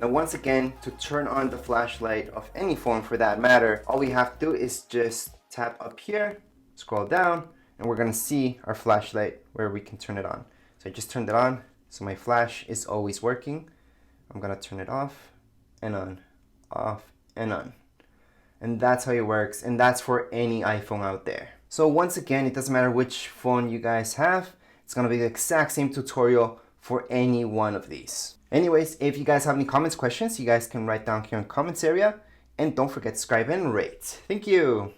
Now once again, to turn on the flashlight of any phone for that matter, all we have to do is just tap up here, scroll down, and we're gonna see our flashlight where we can turn it on. So I just turned it on, so my flash is always working. I'm gonna turn it off and on, off and on. And that's how it works, and that's for any iPhone out there. So once again, it doesn't matter which phone you guys have, it's gonna be the exact same tutorial for any one of these. Anyways, if you guys have any comments, questions, you guys can write down here in the comments area. And don't forget to subscribe and rate. Thank you.